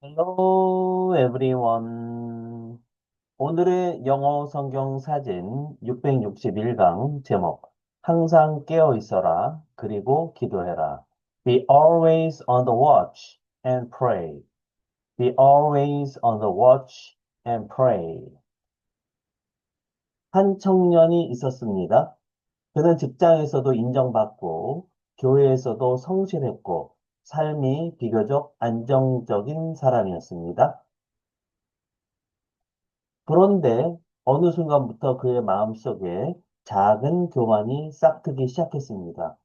Hello everyone. 오늘의 영어 성경 사진 661강 제목 항상 깨어 있어라 그리고 기도해라. Be always on the watch and pray. Be always on the watch and pray. 한 청년이 있었습니다. 그는 직장에서도 인정받고 교회에서도 성실했고 삶이 비교적 안정적인 사람이었습니다. 그런데 어느 순간부터 그의 마음속에 작은 교만이 싹트기 시작했습니다.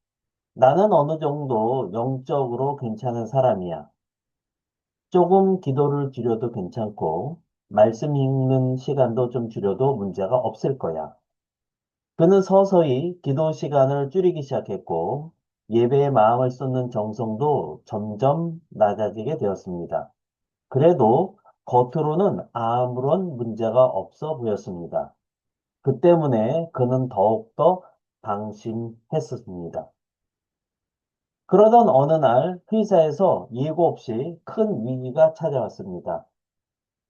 나는 어느 정도 영적으로 괜찮은 사람이야. 조금 기도를 줄여도 괜찮고, 말씀 읽는 시간도 좀 줄여도 문제가 없을 거야. 그는 서서히 기도 시간을 줄이기 시작했고, 예배에 마음을 쏟는 정성도 점점 낮아지게 되었습니다. 그래도 겉으로는 아무런 문제가 없어 보였습니다. 그 때문에 그는 더욱더 방심했었습니다. 그러던 어느 날 회사에서 예고 없이 큰 위기가 찾아왔습니다.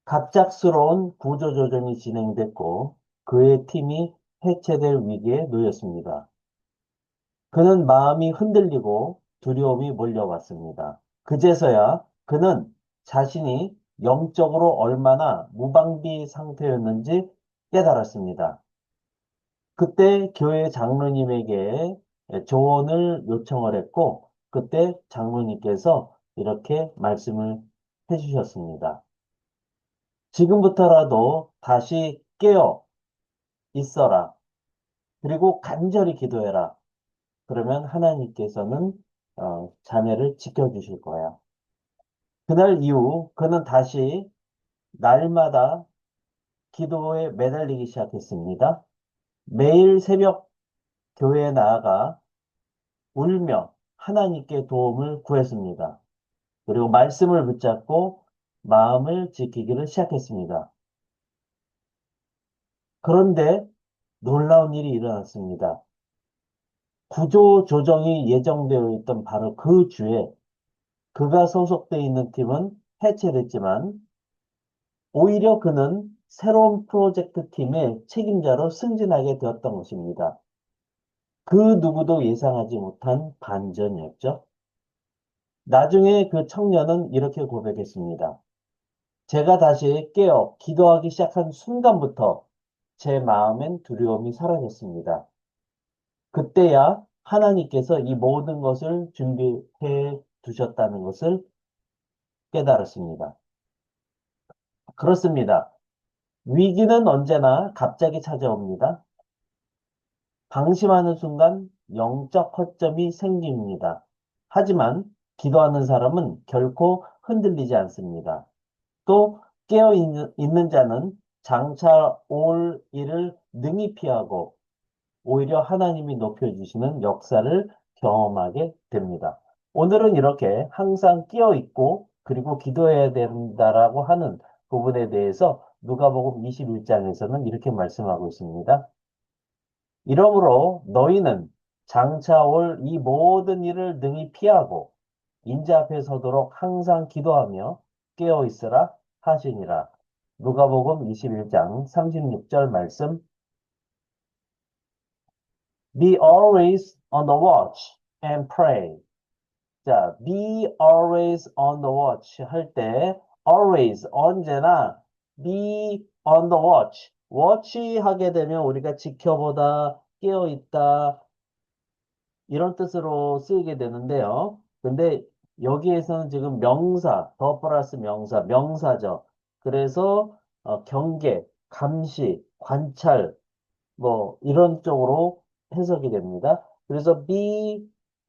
갑작스러운 구조조정이 진행됐고 그의 팀이 해체될 위기에 놓였습니다. 그는 마음이 흔들리고 두려움이 몰려왔습니다. 그제서야 그는 자신이 영적으로 얼마나 무방비 상태였는지 깨달았습니다. 그때 교회 장로님에게 조언을 요청을 했고, 그때 장로님께서 이렇게 말씀을 해주셨습니다. 지금부터라도 다시 깨어 있어라. 그리고 간절히 기도해라. 그러면 하나님께서는 자네를 지켜주실 거야. 그날 이후 그는 다시 날마다 기도에 매달리기 시작했습니다. 매일 새벽 교회에 나아가 울며 하나님께 도움을 구했습니다. 그리고 말씀을 붙잡고 마음을 지키기를 시작했습니다. 그런데 놀라운 일이 일어났습니다. 구조 조정이 예정되어 있던 바로 그 주에 그가 소속되어 있는 팀은 해체됐지만 오히려 그는 새로운 프로젝트 팀의 책임자로 승진하게 되었던 것입니다. 그 누구도 예상하지 못한 반전이었죠. 나중에 그 청년은 이렇게 고백했습니다. 제가 다시 깨어 기도하기 시작한 순간부터 제 마음엔 두려움이 사라졌습니다. 그때야 하나님께서 이 모든 것을 준비해 두셨다는 것을 깨달았습니다. 그렇습니다. 위기는 언제나 갑자기 찾아옵니다. 방심하는 순간 영적 허점이 생깁니다. 하지만 기도하는 사람은 결코 흔들리지 않습니다. 또 깨어 있는 자는 장차 올 일을 능히 피하고 오히려 하나님이 높여주시는 역사를 경험하게 됩니다. 오늘은 이렇게 항상 깨어 있고 그리고 기도해야 된다라고 하는 부분에 대해서 누가복음 21장에서는 이렇게 말씀하고 있습니다. 이러므로 너희는 장차 올 이 모든 일을 능히 피하고 인자 앞에 서도록 항상 기도하며 깨어 있으라 하시니라. 누가복음 21장 36절 말씀. Be always on the watch and pray. 자, be always on the watch 할 때 always 언제나 be on the watch. watch 하게 되면 우리가 지켜보다, 깨어 있다 이런 뜻으로 쓰이게 되는데요. 근데 여기에서는 지금 명사, 더 플러스 명사, 명사죠. 그래서 경계, 감시, 관찰 뭐 이런 쪽으로 해석이 됩니다. 그래서 be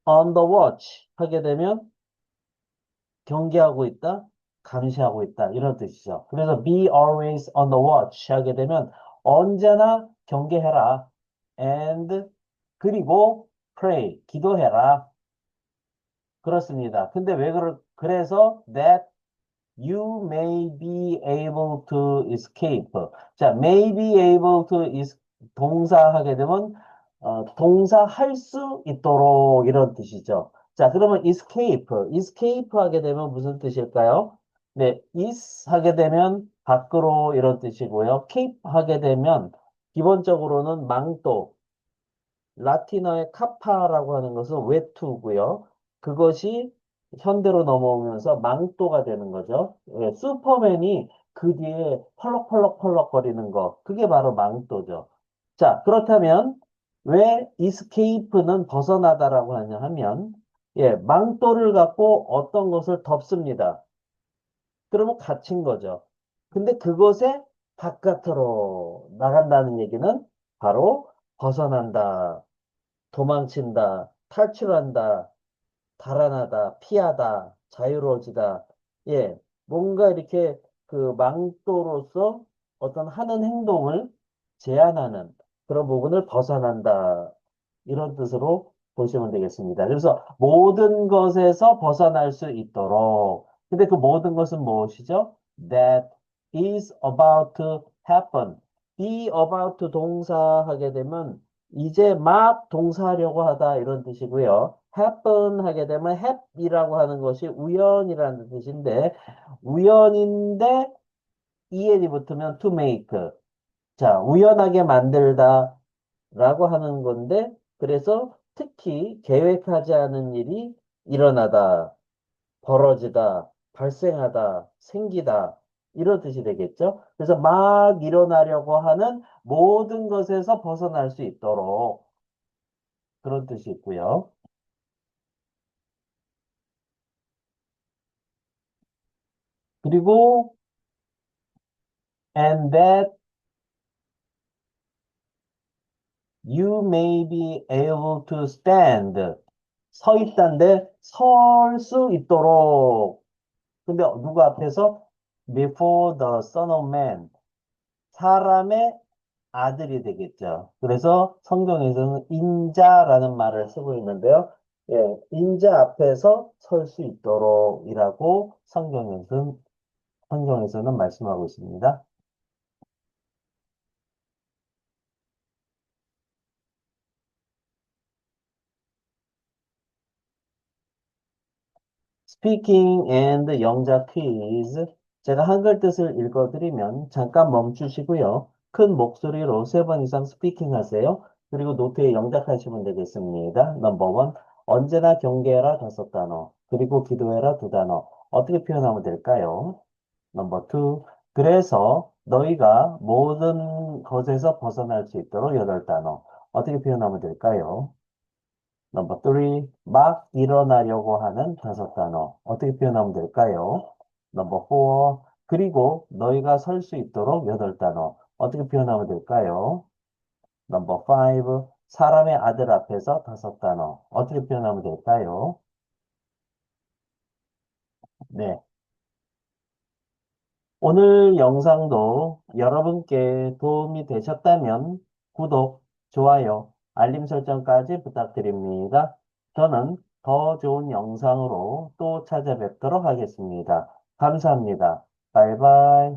on the watch 하게 되면 경계하고 있다, 감시하고 있다 이런 뜻이죠. 그래서 be always on the watch 하게 되면 언제나 경계해라 and 그리고 pray 기도해라 그렇습니다. 근데 그래서 that you may be able to escape. 자, may be able to 동사 하게 되면 동사 할 수 있도록 이런 뜻이죠. 자, 그러면 escape 하게 되면 무슨 뜻일까요? 네, is 하게 되면 밖으로 이런 뜻이고요. keep 하게 되면 기본적으로는 망토, 라틴어의 카파라고 하는 것은 외투고요. 그것이 현대로 넘어오면서 망토가 되는 거죠. 예, 슈퍼맨이 그 뒤에 펄럭펄럭펄럭 거리는 거, 그게 바로 망토죠. 자, 그렇다면 왜 escape는 벗어나다라고 하냐 하면, 예, 망토를 갖고 어떤 것을 덮습니다. 그러면 갇힌 거죠. 근데 그것에 바깥으로 나간다는 얘기는 바로 벗어난다. 도망친다, 탈출한다, 달아나다, 피하다, 자유로워지다. 예, 뭔가 이렇게 그 망토로서 어떤 하는 행동을 제한하는 그런 부분을 벗어난다. 이런 뜻으로 보시면 되겠습니다. 그래서 모든 것에서 벗어날 수 있도록. 근데 그 모든 것은 무엇이죠? That is about to happen. be about 동사 하게 되면 이제 막 동사하려고 하다 이런 뜻이고요. happen 하게 되면 happ이라고 하는 것이 우연이라는 뜻인데 우연인데 en이 붙으면 to make. 자, 우연하게 만들다 라고 하는 건데 그래서 특히 계획하지 않은 일이 일어나다, 벌어지다, 발생하다, 생기다 이런 뜻이 되겠죠. 그래서 막 일어나려고 하는 모든 것에서 벗어날 수 있도록 그런 뜻이 있고요. 그리고 and that you may be able to stand 서 있다인데 설 수 있도록 근데 누구 앞에서 before the son of man 사람의 아들이 되겠죠. 그래서 성경에서는 인자라는 말을 쓰고 있는데요. 예, 인자 앞에서 설 수 있도록이라고 성경에서는 말씀하고 있습니다. Speaking and 영작 퀴즈. 제가 한글 뜻을 읽어드리면 잠깐 멈추시고요. 큰 목소리로 3번 이상 스피킹 하세요. 그리고 노트에 영작하시면 되겠습니다. 넘버 원, 언제나 경계해라 5단어. 그리고 기도해라 2단어. 어떻게 표현하면 될까요? 넘버 투, 그래서 너희가 모든 것에서 벗어날 수 있도록 8단어. 어떻게 표현하면 될까요? 넘버 3, 막 일어나려고 하는 5단어. 어떻게 표현하면 될까요? 넘버 4, 그리고 너희가 설 수 있도록 8단어. 어떻게 표현하면 될까요? 넘버 5, 사람의 아들 앞에서 5단어. 어떻게 표현하면 될까요? 네. 오늘 영상도 여러분께 도움이 되셨다면 구독, 좋아요, 알림 설정까지 부탁드립니다. 저는 더 좋은 영상으로 또 찾아뵙도록 하겠습니다. 감사합니다. 바이바이.